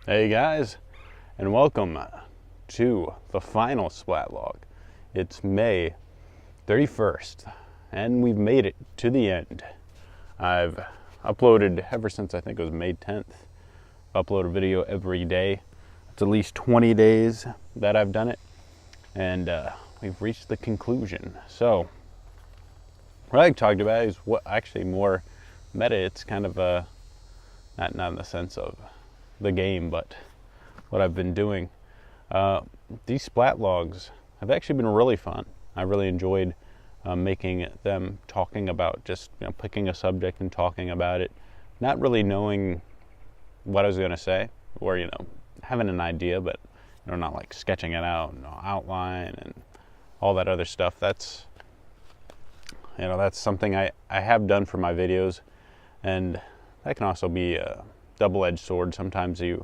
Hey guys, and welcome to the final Splatlog. It's May 31st, and we've made it to the end. I've uploaded ever since I think it was May 10th. Upload a video every day. It's at least 20 days that I've done it, and we've reached the conclusion. So, what I talked about is what actually more meta. It's kind of not in the sense of the game, but what I've been doing. These Splatlogs have actually been really fun. I really enjoyed making them, talking about just picking a subject and talking about it, not really knowing what I was going to say, or having an idea, but not like sketching it out, outline and all that other stuff. That's something I have done for my videos, and that can also be a double-edged sword. Sometimes it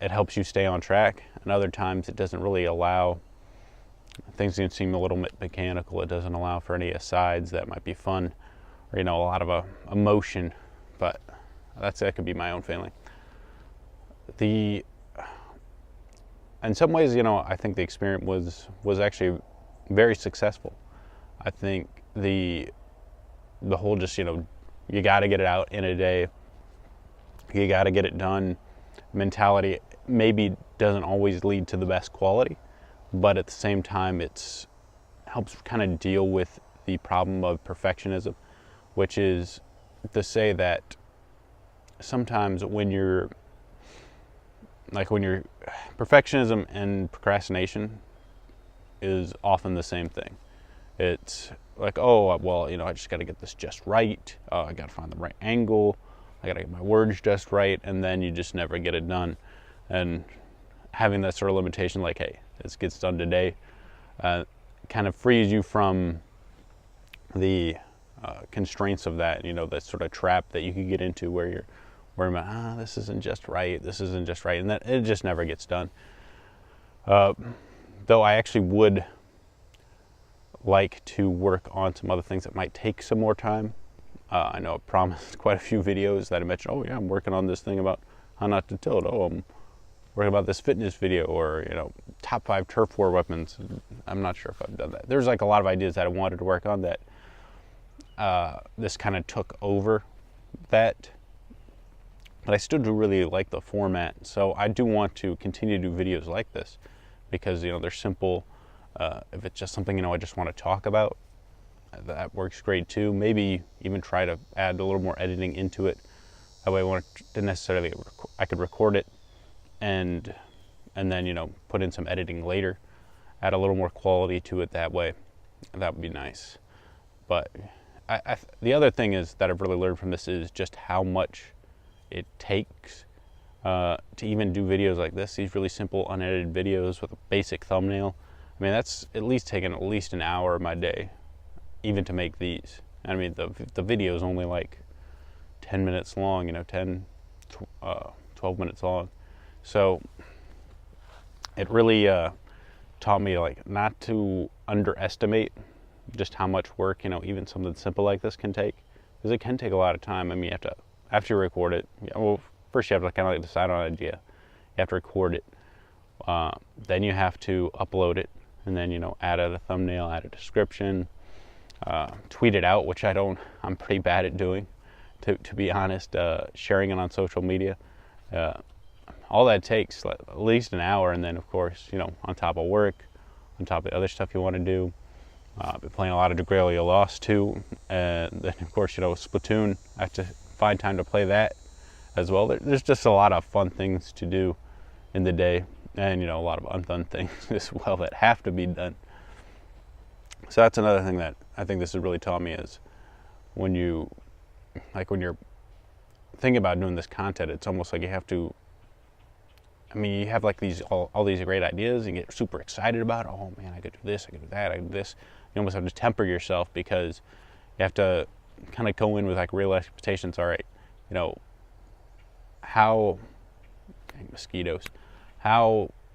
helps you stay on track, and other times it doesn't really allow. Things can seem a little bit mechanical. It doesn't allow for any asides that might be fun, or a lot of emotion. But that could be my own feeling. In some ways, I think the experiment was actually very successful. I think the whole just you got to get it out in a day. You got to get it done mentality maybe doesn't always lead to the best quality, but at the same time it helps kind of deal with the problem of perfectionism, which is to say that sometimes when you're perfectionism and procrastination is often the same thing. It's like, oh well, I just got to get this just right. I got to find the right angle. I got to get my words just right, and then you just never get it done. And having that sort of limitation, like, hey, this gets done today, kind of frees you from the constraints of that, that sort of trap that you could get into where you're worrying about, this isn't just right, and that it just never gets done. Though I actually would like to work on some other things that might take some more time. I know I promised quite a few videos that I mentioned, oh yeah, I'm working on this thing about how not to tilt. Oh, I'm working about this fitness video, or, top 5 turf war weapons. I'm not sure if I've done that. There's like a lot of ideas that I wanted to work on that this kind of took over that. But I still do really like the format. So I do want to continue to do videos like this because, they're simple. If it's just something, I just want to talk about, that works great too. Maybe even try to add a little more editing into it. That way I could record it and then put in some editing later, add a little more quality to it that way. That would be nice. But the other thing is that I've really learned from this is just how much it takes to even do videos like this, these really simple unedited videos with a basic thumbnail. I mean, that's at least taken at least an hour of my day even to make these. I mean, the video is only like 10 minutes long, 12 minutes long. So it really taught me not to underestimate just how much work, even something simple like this can take, because it can take a lot of time. I mean, after you record it, first you have to kind of decide on an idea. You have to record it. Then you have to upload it, and then, add a thumbnail, add a description, tweet it out, which I'm pretty bad at doing, to be honest. Sharing it on social media, all that takes at least an hour, and then of course, on top of work, on top of the other stuff you want to do. I've been playing a lot of Degralia Lost too, and then of course, Splatoon. I have to find time to play that as well. There's just a lot of fun things to do in the day, and a lot of unfun things as well that have to be done. So that's another thing that I think this has really taught me is when you're thinking about doing this content, it's almost like you have to, you have like all these great ideas and get super excited about it. Oh man, I could do this, I could do that, I could do this. You almost have to temper yourself because you have to kind of go in with real expectations. All right, how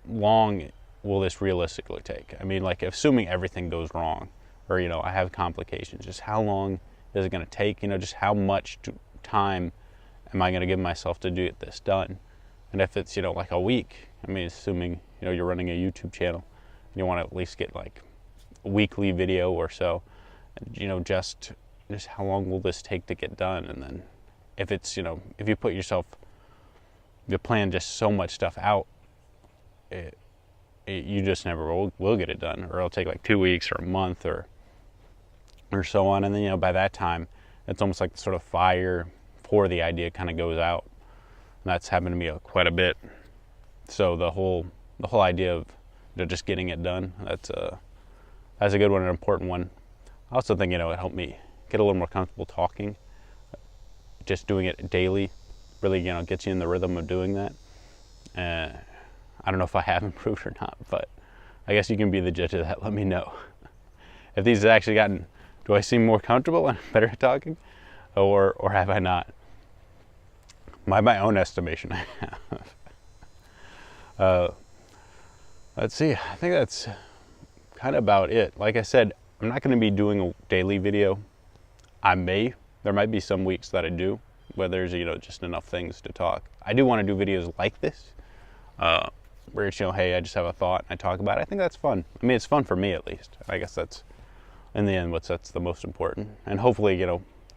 long will this realistically take? I mean, assuming everything goes wrong, or I have complications, just how long is it going to take? Just how much time am I going to give myself to get this done? And if it's, like a week, I mean, assuming, you're running a YouTube channel and you want to at least get like a weekly video or so, just how long will this take to get done? And then if it's, if you plan just so much stuff out, you just never will get it done, or it'll take like 2 weeks or a month or so on. And then, by that time, it's almost like the sort of fire for the idea kind of goes out. And that's happened to me quite a bit. So the whole idea of just getting it done, that's a good one, an important one. I also think, it helped me get a little more comfortable talking. Just doing it daily really, gets you in the rhythm of doing that. I don't know if I have improved or not, but I guess you can be the judge of that. Let me know. If these have actually do I seem more comfortable and better at talking, or have I not? By my own estimation, I have. Let's see, I think that's kind of about it. Like I said, I'm not going to be doing a daily video. There might be some weeks that I do, where there's, just enough things to talk. I do want to do videos like this, where it's, hey, I just have a thought and I talk about it. I think that's fun. I mean, it's fun for me at least. I guess that's, in the end, that's the most important. And hopefully,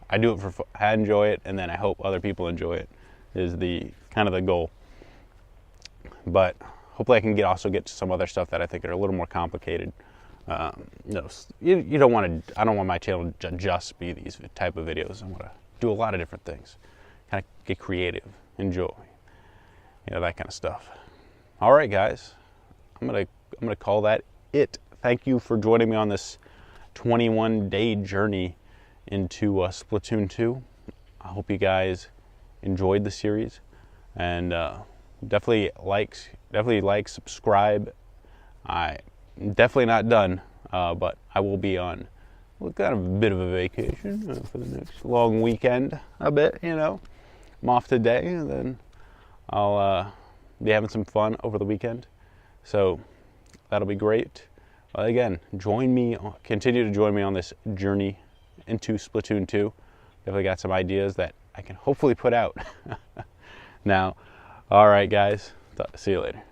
I do it I enjoy it, and then I hope other people enjoy it, is the kind of the goal. But hopefully I can also get to some other stuff that I think are a little more complicated. You don't want to, I don't want my channel to just be these type of videos. I want to do a lot of different things, kind of get creative, enjoy, that kind of stuff. All right, guys, I'm gonna call that it. Thank you for joining me on this 21-day journey into Splatoon 2. I hope you guys enjoyed the series, and definitely like, subscribe. I'm definitely not done, but I will be on kind of a bit of a vacation for the next long weekend. A bit, I'm off today, and then I'll be having some fun over the weekend. So that'll be great. Again, continue to join me on this journey into Splatoon 2. Definitely got some ideas that I can hopefully put out. Now, all right, guys. See you later.